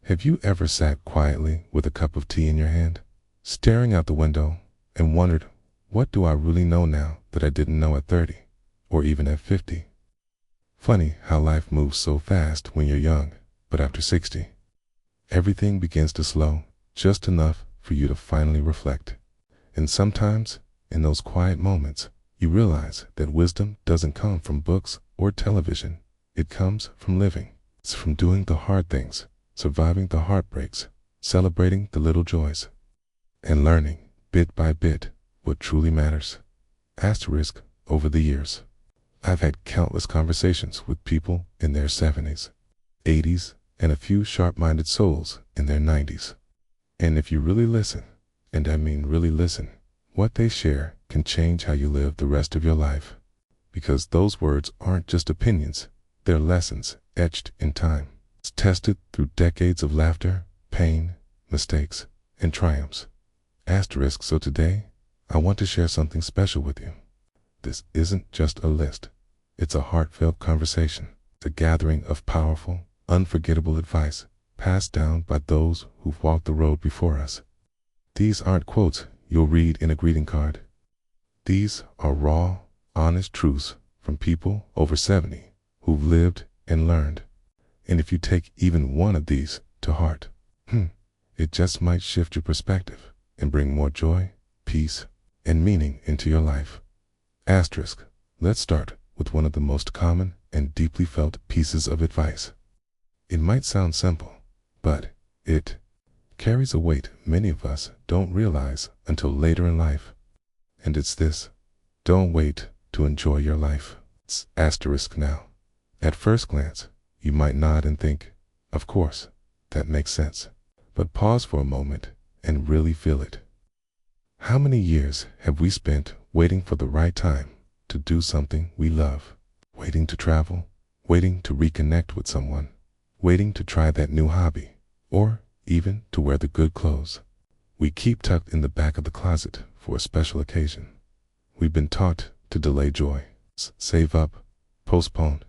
Have you ever sat quietly with a cup of tea in your hand, staring out the window, and wondered, what do I really know now that I didn't know at 30, or even at 50? Funny how life moves so fast when you're young, but after 60, everything begins to slow, just enough for you to finally reflect. And sometimes, in those quiet moments, you realize that wisdom doesn't come from books or television. It comes from living. It's from doing the hard things, surviving the heartbreaks, celebrating the little joys, and learning, bit by bit, what truly matters. Asterisk, over the years, I've had countless conversations with people in their 70s, 80s, and a few sharp-minded souls in their 90s. And if you really listen, and I mean really listen, what they share can change how you live the rest of your life. Because those words aren't just opinions, they're lessons etched in time. It's tested through decades of laughter, pain, mistakes, and triumphs. Asterisk, so today, I want to share something special with you. This isn't just a list. It's a heartfelt conversation. It's a gathering of powerful, unforgettable advice passed down by those who've walked the road before us. These aren't quotes you'll read in a greeting card. These are raw, honest truths from people over 70 who've lived and learned. And if you take even one of these to heart, it just might shift your perspective and bring more joy, peace, and meaning into your life. Asterisk, let's start with one of the most common and deeply felt pieces of advice. It might sound simple, but it carries a weight many of us don't realize until later in life. And it's this: don't wait to enjoy your life. It's asterisk now. At first glance, you might nod and think, of course, that makes sense. But pause for a moment and really feel it. How many years have we spent waiting for the right time to do something we love? Waiting to travel, waiting to reconnect with someone, waiting to try that new hobby, or even to wear the good clothes we keep tucked in the back of the closet for a special occasion. We've been taught to delay joy, save up, postpone,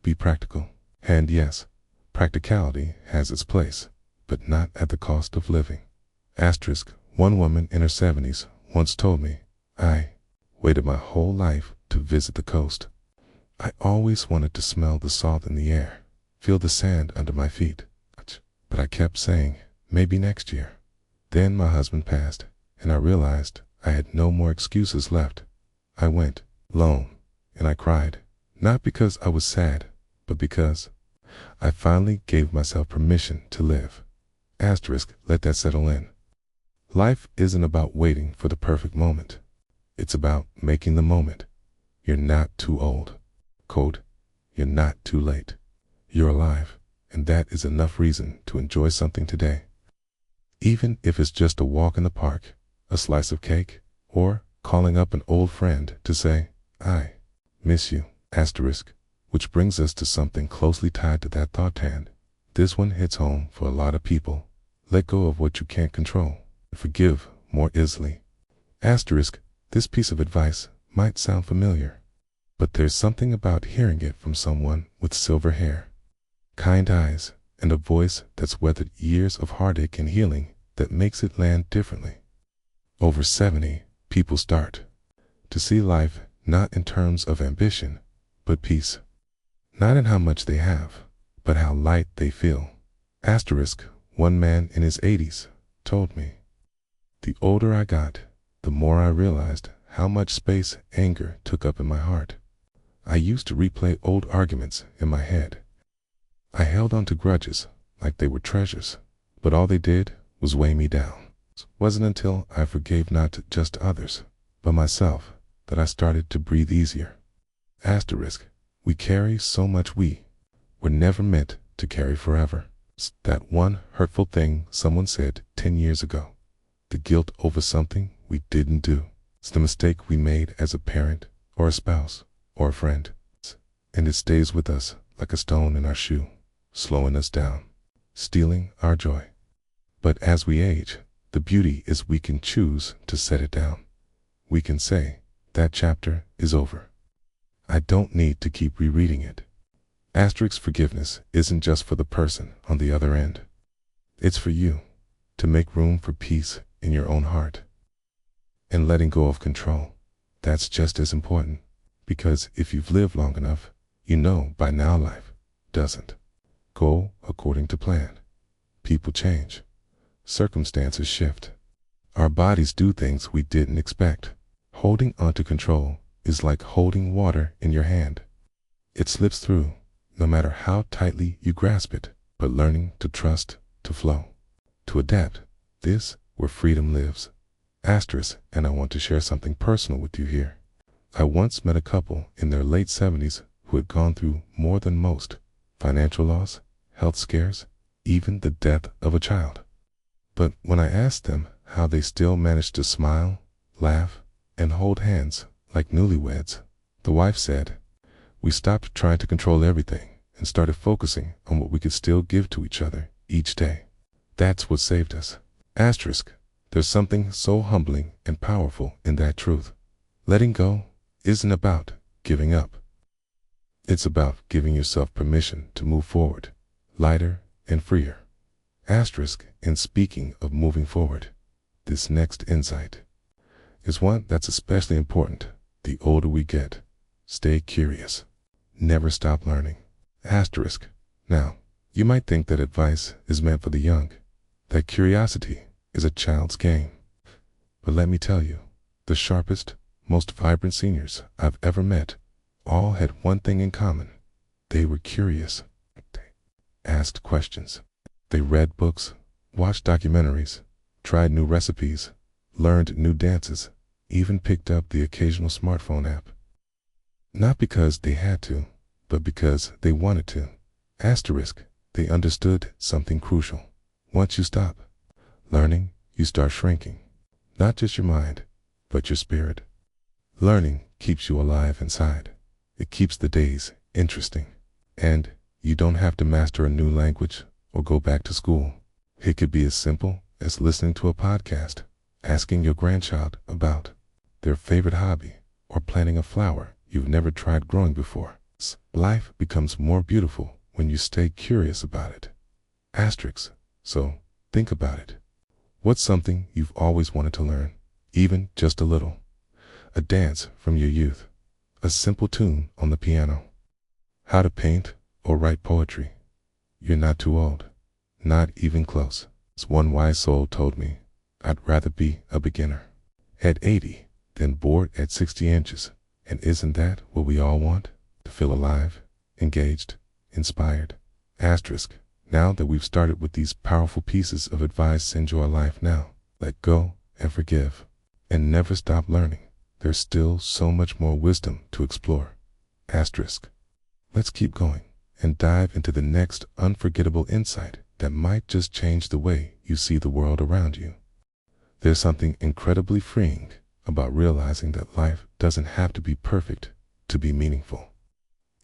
be practical. And yes, practicality has its place, but not at the cost of living. Asterisk, one woman in her 70s once told me, I waited my whole life to visit the coast. I always wanted to smell the salt in the air, feel the sand under my feet. But I kept saying, maybe next year. Then my husband passed, and I realized I had no more excuses left. I went alone, and I cried, not because I was sad, but because I finally gave myself permission to live. Asterisk, let that settle in. Life isn't about waiting for the perfect moment. It's about making the moment. You're not too old. Quote, you're not too late. You're alive, and that is enough reason to enjoy something today. Even if it's just a walk in the park, a slice of cake, or calling up an old friend to say, I miss you. Asterisk, which brings us to something closely tied to that thought hand. This one hits home for a lot of people. Let go of what you can't control. Forgive more easily. Asterisk, this piece of advice might sound familiar, but there's something about hearing it from someone with silver hair, kind eyes, and a voice that's weathered years of heartache and healing that makes it land differently. Over 70, people start to see life not in terms of ambition, but peace. Not in how much they have, but how light they feel. Asterisk, one man in his 80s told me, the older I got, the more I realized how much space anger took up in my heart. I used to replay old arguments in my head. I held on to grudges like they were treasures, but all they did was weigh me down. It wasn't until I forgave not just others, but myself, that I started to breathe easier. Asterisk, we carry so much we were never meant to carry forever. It's that one hurtful thing someone said 10 years ago. The guilt over something we didn't do. It's the mistake we made as a parent, or a spouse, or a friend. And it stays with us like a stone in our shoe, slowing us down, stealing our joy. But as we age, the beauty is we can choose to set it down. We can say, that chapter is over. I don't need to keep rereading it. Asterisk, forgiveness isn't just for the person on the other end. It's for you to make room for peace in your own heart. And letting go of control, that's just as important, because if you've lived long enough, you know by now life doesn't go according to plan. People change. Circumstances shift. Our bodies do things we didn't expect. Holding onto control is like holding water in your hand. It slips through, no matter how tightly you grasp it, but learning to trust, to flow, to adapt, this where freedom lives. Asterisk, and I want to share something personal with you here. I once met a couple in their late 70s who had gone through more than most: financial loss, health scares, even the death of a child. But when I asked them how they still managed to smile, laugh, and hold hands like newlyweds, the wife said, "We stopped trying to control everything and started focusing on what we could still give to each other each day. That's what saved us." Asterisk, there's something so humbling and powerful in that truth. Letting go isn't about giving up. It's about giving yourself permission to move forward, lighter and freer. Asterisk, in speaking of moving forward, this next insight is one that's especially important the older we get. Stay curious. Never stop learning. Asterisk. Now, you might think that advice is meant for the young, that curiosity is a child's game. But let me tell you, the sharpest, most vibrant seniors I've ever met all had one thing in common. They were curious. They asked questions. They read books, watched documentaries, tried new recipes, learned new dances, even picked up the occasional smartphone app. Not because they had to, but because they wanted to. Asterisk, they understood something crucial. Once you stop learning, you start shrinking. Not just your mind, but your spirit. Learning keeps you alive inside. It keeps the days interesting. And you don't have to master a new language or go back to school. It could be as simple as listening to a podcast, asking your grandchild about their favorite hobby, or planting a flower you've never tried growing before. Life becomes more beautiful when you stay curious about it. Asterisk, so think about it. What's something you've always wanted to learn, even just a little? A dance from your youth, a simple tune on the piano, how to paint or write poetry. You're not too old, not even close. As one wise soul told me, I'd rather be a beginner at 80 than bored at 60 inches. And isn't that what we all want? To feel alive, engaged, inspired. Asterisk, now that we've started with these powerful pieces of advice, enjoy life now. Let go and forgive. And never stop learning. There's still so much more wisdom to explore. Asterisk. Let's keep going and dive into the next unforgettable insight that might just change the way you see the world around you. There's something incredibly freeing about realizing that life doesn't have to be perfect to be meaningful.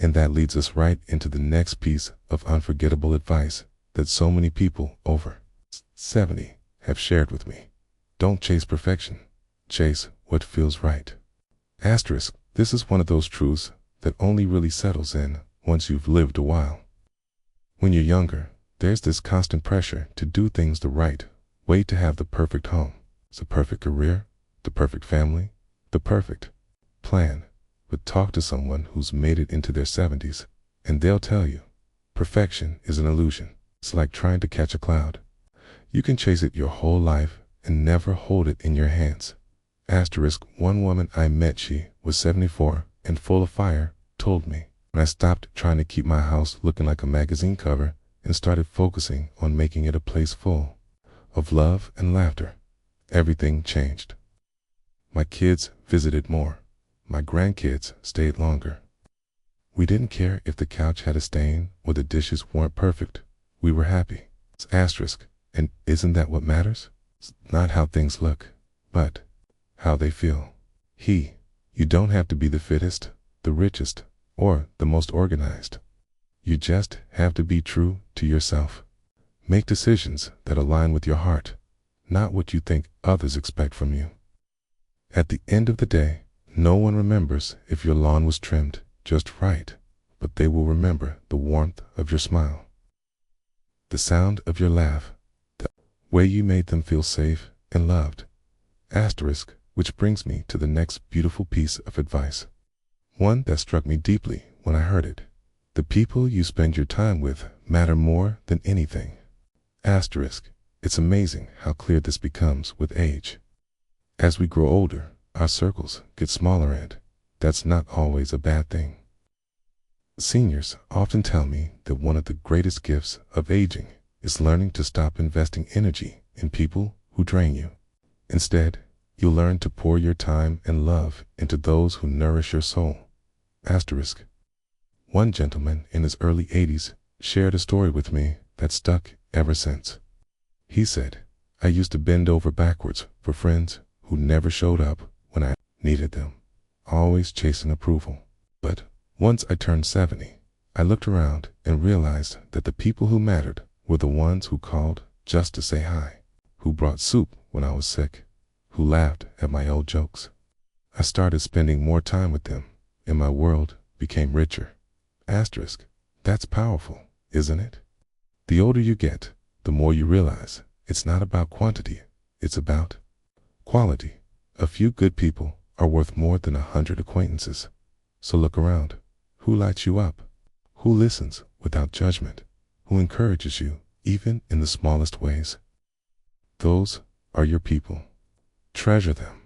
And that leads us right into the next piece of unforgettable advice that so many people over 70 have shared with me. Don't chase perfection. Chase what feels right. Asterisk, this is one of those truths that only really settles in once you've lived a while. When you're younger, there's this constant pressure to do things the right way, to have the perfect home, the perfect career, the perfect family, the perfect plan. But talk to someone who's made it into their 70s, and they'll tell you, perfection is an illusion. It's like trying to catch a cloud. You can chase it your whole life and never hold it in your hands. Asterisk, one woman I met, she was 74 and full of fire, told me, when I stopped trying to keep my house looking like a magazine cover and started focusing on making it a place full of love and laughter, everything changed. My kids visited more. My grandkids stayed longer. We didn't care if the couch had a stain or the dishes weren't perfect. We were happy. It's asterisk, and isn't that what matters? It's not how things look, but how they feel. You don't have to be the fittest, the richest, or the most organized. You just have to be true to yourself. Make decisions that align with your heart, not what you think others expect from you. At the end of the day, no one remembers if your lawn was trimmed just right, but they will remember the warmth of your smile, the sound of your laugh, way you made them feel safe and loved. Asterisk, which brings me to the next beautiful piece of advice. One that struck me deeply when I heard it. The people you spend your time with matter more than anything. Asterisk, it's amazing how clear this becomes with age. As we grow older, our circles get smaller, and that's not always a bad thing. Seniors often tell me that one of the greatest gifts of aging is learning to stop investing energy in people who drain you. Instead, you'll learn to pour your time and love into those who nourish your soul. Asterisk. One gentleman in his early 80s shared a story with me that stuck ever since. He said, "I used to bend over backwards for friends who never showed up when I needed them, always chasing approval. But once I turned 70, I looked around and realized that the people who mattered were the ones who called just to say hi, who brought soup when I was sick, who laughed at my old jokes. I started spending more time with them, and my world became richer." Asterisk. That's powerful, isn't it? The older you get, the more you realize it's not about quantity, it's about quality. A few good people are worth more than 100 acquaintances. So look around. Who lights you up? Who listens without judgment? Who encourages you even in the smallest ways? Those are your people. Treasure them.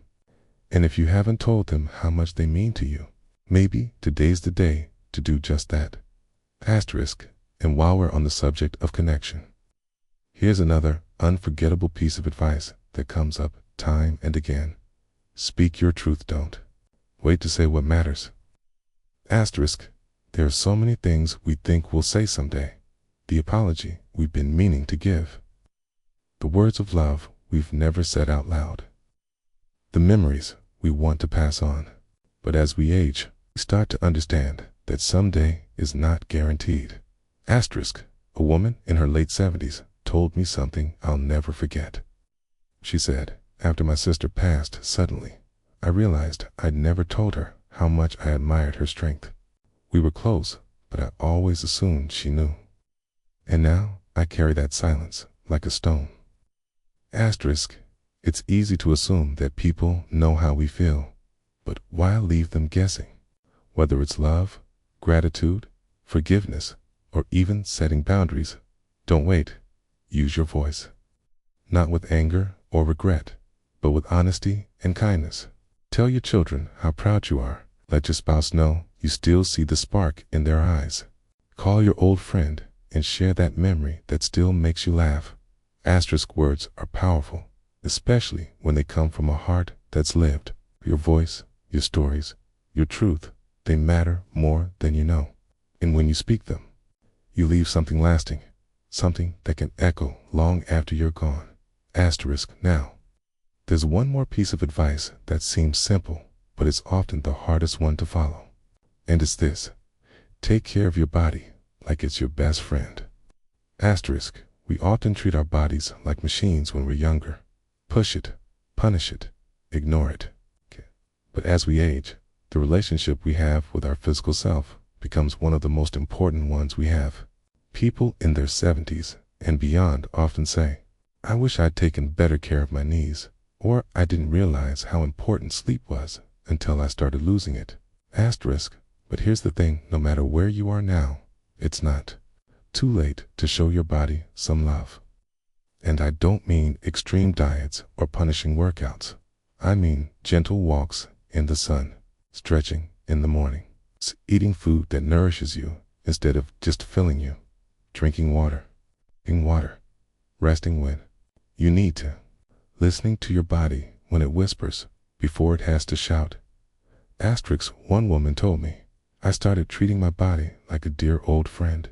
And if you haven't told them how much they mean to you, maybe today's the day to do just that. Asterisk. And while we're on the subject of connection, here's another unforgettable piece of advice that comes up time and again. Speak your truth, don't wait to say what matters. Asterisk. There are so many things we think we'll say someday. The apology we've been meaning to give. The words of love we've never said out loud. The memories we want to pass on. But as we age, we start to understand that someday is not guaranteed. Asterisk. A woman in her late 70s told me something I'll never forget. She said, "After my sister passed suddenly, I realized I'd never told her how much I admired her strength. We were close, but I always assumed she knew. And now I carry that silence like a stone." Asterisk. It's easy to assume that people know how we feel, but why leave them guessing? Whether it's love, gratitude, forgiveness, or even setting boundaries, don't wait. Use your voice. Not with anger or regret, but with honesty and kindness. Tell your children how proud you are. Let your spouse know you still see the spark in their eyes. Call your old friend and share that memory that still makes you laugh. Asterisk. Words are powerful, especially when they come from a heart that's lived. Your voice, your stories, your truth, they matter more than you know. And when you speak them, you leave something lasting, something that can echo long after you're gone. Asterisk. Now, there's one more piece of advice that seems simple, but it's often the hardest one to follow. And it's this: take care of your body like it's your best friend. Asterisk. We often treat our bodies like machines when we're younger. Push it, punish it, ignore it. But as we age, the relationship we have with our physical self becomes one of the most important ones we have. People in their 70s and beyond often say, "I wish I'd taken better care of my knees," or "I didn't realize how important sleep was until I started losing it." Asterisk. But here's the thing, no matter where you are now, it's not too late to show your body some love. And I don't mean extreme diets or punishing workouts. I mean gentle walks in the sun, stretching in the morning, eating food that nourishes you instead of just filling you, drinking water, resting when you need to, listening to your body when it whispers before it has to shout. Asterisk. One woman told me, "I started treating my body like a dear old friend.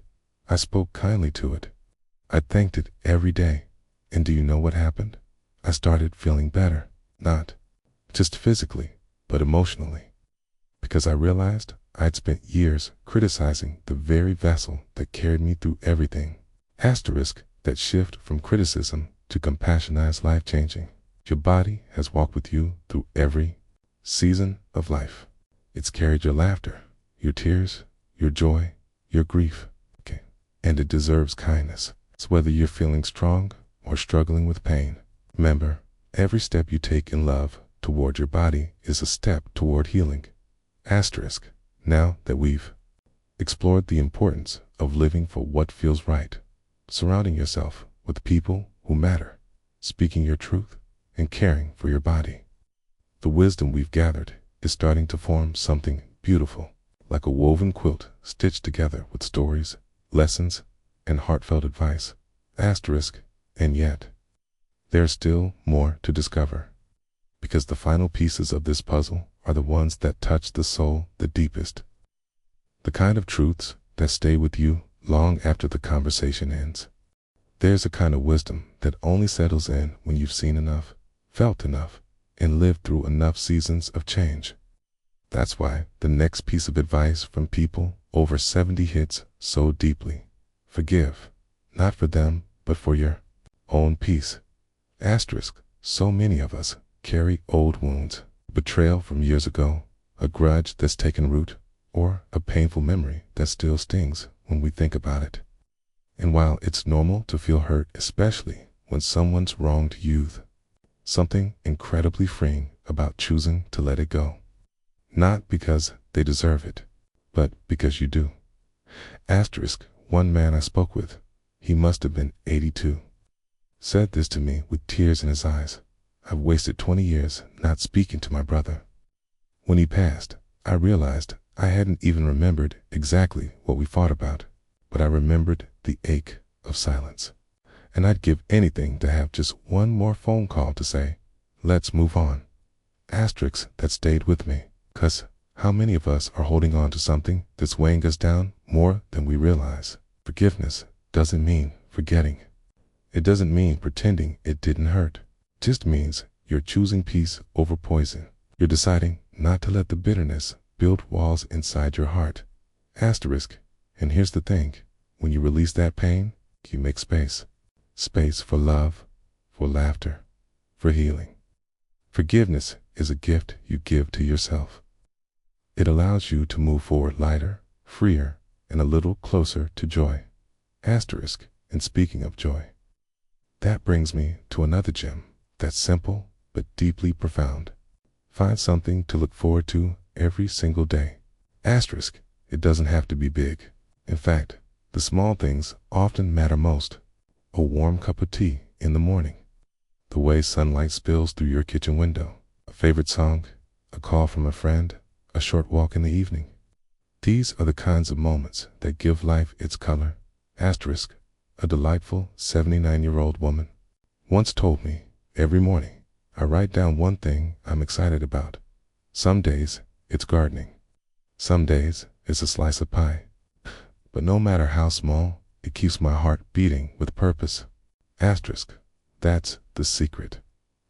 I spoke kindly to it. I thanked it every day. And do you know what happened? I started feeling better, not just physically, but emotionally. Because I realized I'd spent years criticizing the very vessel that carried me through everything." Asterisk. That shift from criticism to compassion is life-changing. Your body has walked with you through every season of life. It's carried your laughter, your tears, your joy, your grief. And it deserves kindness. So whether you're feeling strong or struggling with pain. Remember, every step you take in love toward your body is a step toward healing. Asterisk. Now that we've explored the importance of living for what feels right, surrounding yourself with people who matter, speaking your truth, and caring for your body, the wisdom we've gathered is starting to form something beautiful, like a woven quilt stitched together with stories, lessons, and heartfelt advice. Asterisk. And yet, there's still more to discover, because the final pieces of this puzzle are the ones that touch the soul the deepest. The kind of truths that stay with you long after the conversation ends. There's a kind of wisdom that only settles in when you've seen enough, felt enough, and lived through enough seasons of change. That's why the next piece of advice from people over 70 hits so deeply. Forgive, not for them, but for your own peace. Asterisk. So many of us carry old wounds, betrayal from years ago, a grudge that's taken root, or a painful memory that still stings when we think about it. And while it's normal to feel hurt, especially when someone's wronged you, something incredibly freeing about choosing to let it go. Not because they deserve it, but because you do. Asterisk. One man I spoke with, he must have been 82, said this to me with tears in his eyes. I've wasted 20 years not speaking to my brother. When he passed, I realized I hadn't even remembered exactly what we fought about, but I remembered the ache of silence. And I'd give anything to have just one more phone call to say, let's move on. Asterisk. That stayed with me, 'cause how many of us are holding on to something that's weighing us down more than we realize? Forgiveness doesn't mean forgetting. It doesn't mean pretending it didn't hurt. It just means you're choosing peace over poison. You're deciding not to let the bitterness build walls inside your heart. Asterisk. And here's the thing, when you release that pain, you make space. Space for love, for laughter, for healing. Forgiveness is a gift you give to yourself. It allows you to move forward lighter, freer, and a little closer to joy. Asterisk. And speaking of joy, that brings me to another gem that's simple but deeply profound. Find something to look forward to every single day. Asterisk. It doesn't have to be big. In fact, the small things often matter most. A warm cup of tea in the morning, the way sunlight spills through your kitchen window, a favorite song, a call from a friend, a short walk in the evening. These are the kinds of moments that give life its color. Asterisk. A delightful 79-year-old woman once told me, every morning I write down one thing I'm excited about. Some days it's gardening. Some days it's a slice of pie. But no matter how small, it keeps my heart beating with purpose. Asterisk. That's the secret.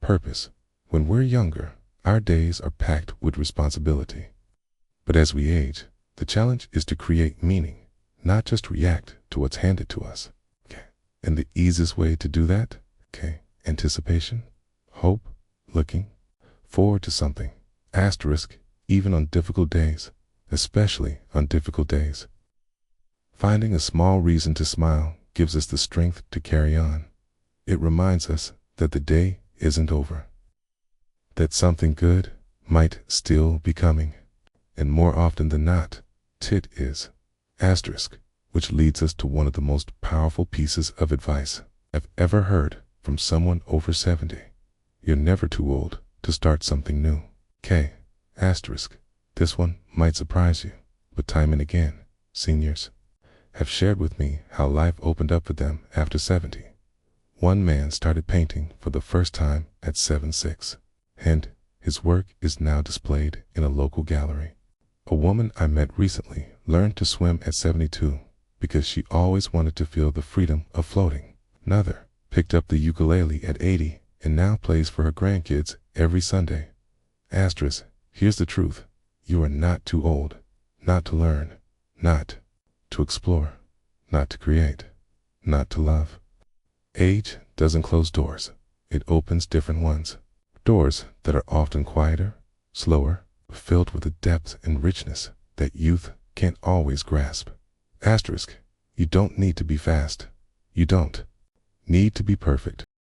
Purpose. When we're younger, our days are packed with responsibility. But as we age, the challenge is to create meaning, not just react to what's handed to us. And the easiest way to do that? Anticipation, hope, looking forward to something. Asterisk. Even on difficult days, especially on difficult days. Finding a small reason to smile gives us the strength to carry on. It reminds us that the day isn't over, that something good might still be coming, and more often than not, it is. Asterisk. Which leads us to one of the most powerful pieces of advice I've ever heard from someone over 70. You're never too old to start something new. Asterisk. This one might surprise you, but time and again, seniors have shared with me how life opened up for them after 70. One man started painting for the first time at 76, and his work is now displayed in a local gallery. A woman I met recently learned to swim at 72 because she always wanted to feel the freedom of floating. Another picked up the ukulele at 80 and now plays for her grandkids every Sunday. Asterisk. Here's the truth. You are not too old, not to learn, not to explore, not to create, not to love. Age doesn't close doors. It opens different ones. Doors that are often quieter, slower, filled with a depth and richness that youth can't always grasp. Asterisk. You don't need to be fast. You don't. need to be perfect.